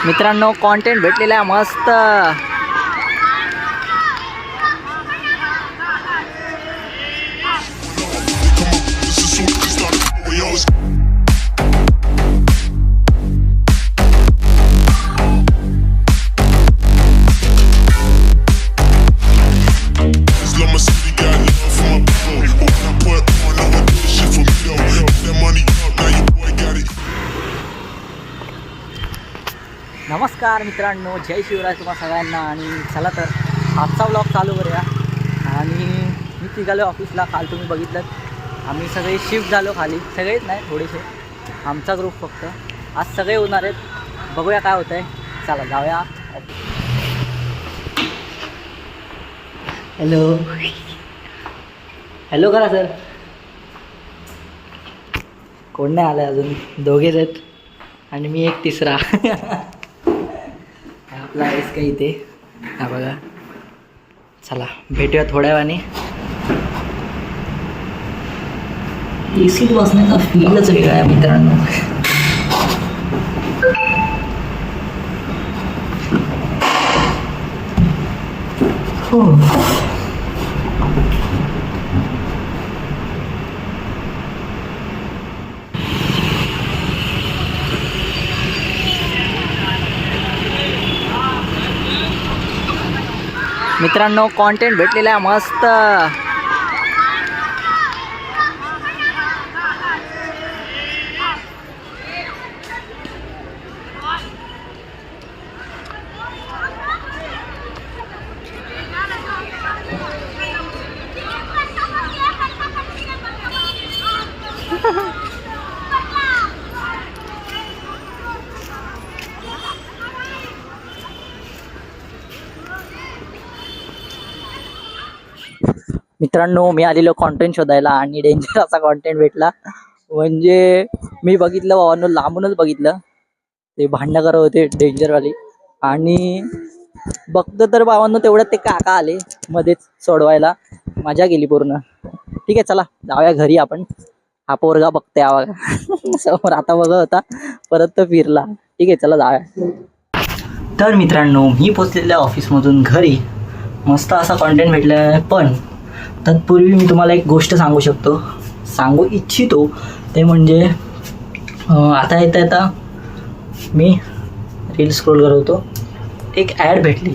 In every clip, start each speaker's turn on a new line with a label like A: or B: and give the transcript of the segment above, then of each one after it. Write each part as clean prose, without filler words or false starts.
A: मित्रांनो कंटेंट भेटलेला आहे मस्त. नमस्कार मित्रांनो, जय शिवराय तुम्हा सगळ्यांना. आणि चला तर आजचा व्लॉग चालू करूया. आणि मी निघालो ऑफिसला. काल तुम्ही बघितलं आम्ही सगळे शिफ्ट झालो खाली, सगळेच नाही थोडेसे, आमचा ग्रुप फक्त. आज सगळे होणार आहेत, बघूया काय होतं आहे. चला जाऊया. हॅलो हॅलो करा सर. कोण नाही आलं अजून, दोघेच आहेत आणि मी एक तिसरा. आपला आहेस का इथे, हा बघा. चला भेटूया थोड्या वेळाने. एसीत बसण्याचा फीलच वेगळा आहे मित्रांनो. हो मित्रांनो कंटेंट भेटलेला आहे मस्त. मित्रांनो मी आलेलो कंटेंट शोधायला आणि डेंजर असा कंटेंट भेटला. म्हणजे मी बघितलं भावांनो, लांबूनच बघितलं, ते भांडणं करत होते डेंजरवाली. आणि बघतो तर भावांनो तेवढ्यात ते काका आले मध्येच सोडवायला. मजा गेली पूर्ण. ठीक आहे चला जाऊया घरी आपण. हा पोरगा बघते आवाज समोर आता बघत होता, परत तो फिरला. ठीक आहे चला जाऊया. तर मित्रांनो मी पोचलेल्या ऑफिसमधून घरी. मस्त असा कंटेंट भेटला आहे. पण तत्पूर्वी मी तुम्हाला एक गोष्ट सांगू इच्छितो. ते म्हणजे आता येता मी रील स्क्रोल करत होतो, एक ॲड भेटली.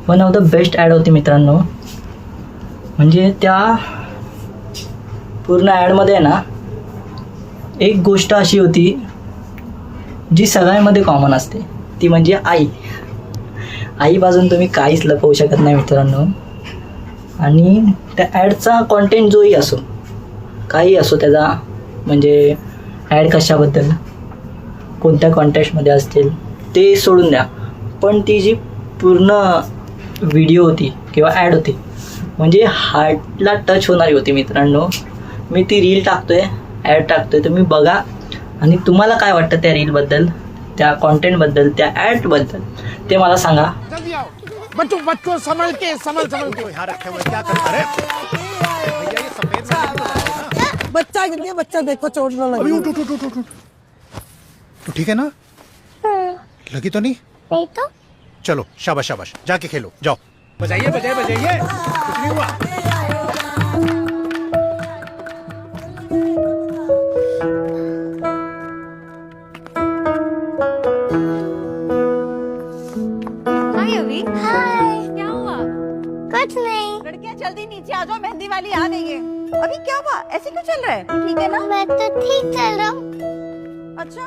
A: One of the best ad होती मित्रांनो. म्हणजे त्या पूर्ण ॲडमध्ये ना एक गोष्ट अशी होती जी सगळ्यांमध्ये कॉमन असते, ती म्हणजे आईपासून तुम्ही काहीच लपवू शकत नाही मित्रांनो. आणि त्या ॲडचा कॉन्टेंट जोही असो, काही असो त्याचा, म्हणजे ॲड कशाबद्दल, कोणत्या कॉन्टेक्स्टमध्ये असतील ते सोडून द्या. पण ती जी पूर्ण व्हिडिओ होती किंवा ॲड होती, म्हणजे हार्टला टच होणारी होती मित्रांनो. मी ती रील टाकतोय, ॲड टाकतोय, तुम्ही बघा आणि तुम्हाला काय वाटतं त्या रीलबद्दल, त्या कॉन्टेंटबद्दल, त्या ॲडबद्दल, ते मला सांगा.
B: बच्चों संभल के यहाँ रखे हुए क्या कर रहे? भैया ये सफेद बच्चा गिर गया, बच्चा देखो चोट न लगी. उठ. तो ठीक है ना? लगी तो नहीं?
C: नहीं तो
B: चलो शाबाश जाके खेलो जाओ. बजाइए कुछ नहीं हुआ.
C: कुछ नहीं.
D: लड़कियां जल्दी नीचे आ जाओ, मेहंदी वाली आ गई है. अभी क्या हुआ, ऐसे क्यों चल रहा है? ठीक है ना?
C: मैं तो ठीक चल रहा हूँ.
D: अच्छा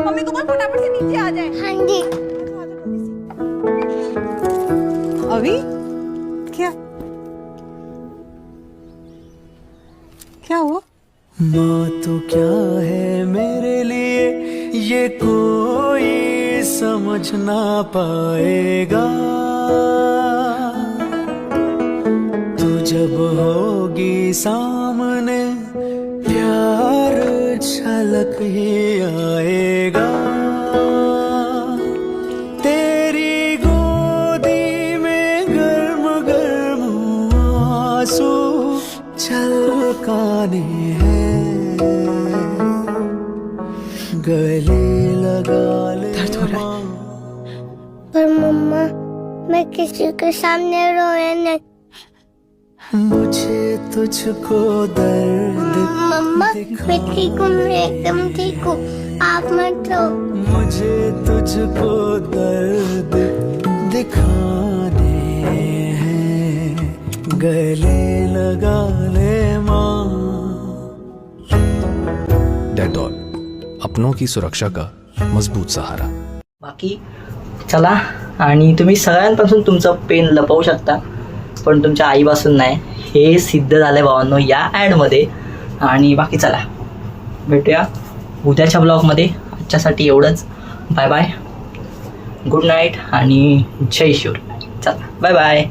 D: मम्मी को बोल फटाफट से नीचे आ जाए.
C: हाँ जी.
D: अभी क्या हुआ?
E: माँ तो क्या है मेरे लिए ये कोई समझ ना पाएगा. तू जब होगी सामने प्यार झलक ही आएगा. तेरी गोदी में गर्म गर्म आंसू छलकाने हैं. गले लगा ले. दर्द हो रहा है.
C: मैं किसी के सामने रोए नहीं।
E: मुझे तुझको दर्द
C: मम्मा मैं ठीक हूँ, मैं एकदम ठीक हूँ, आप मत रो।
E: मुझे तुझको दर्द दिखाने हैं, गले लगा ले माँ।
F: डेटॉल, अपनों की सुरक्षा का मजबूत सहारा।
A: बाकी चला, आणि तुम्ही सगळ्यांपासून तुमचं पेन लपवू शकता पण तुमच्या आईपासून नाही, हे सिद्ध झालं भावांनो या ॲडमध्ये. आणि बाकी चला भेटूया उद्याच्या ब्लॉगमध्ये. आजच्यासाठी एवढंच. बाय बाय, गुड नाईट आणि जय शिवर. चला बाय बाय.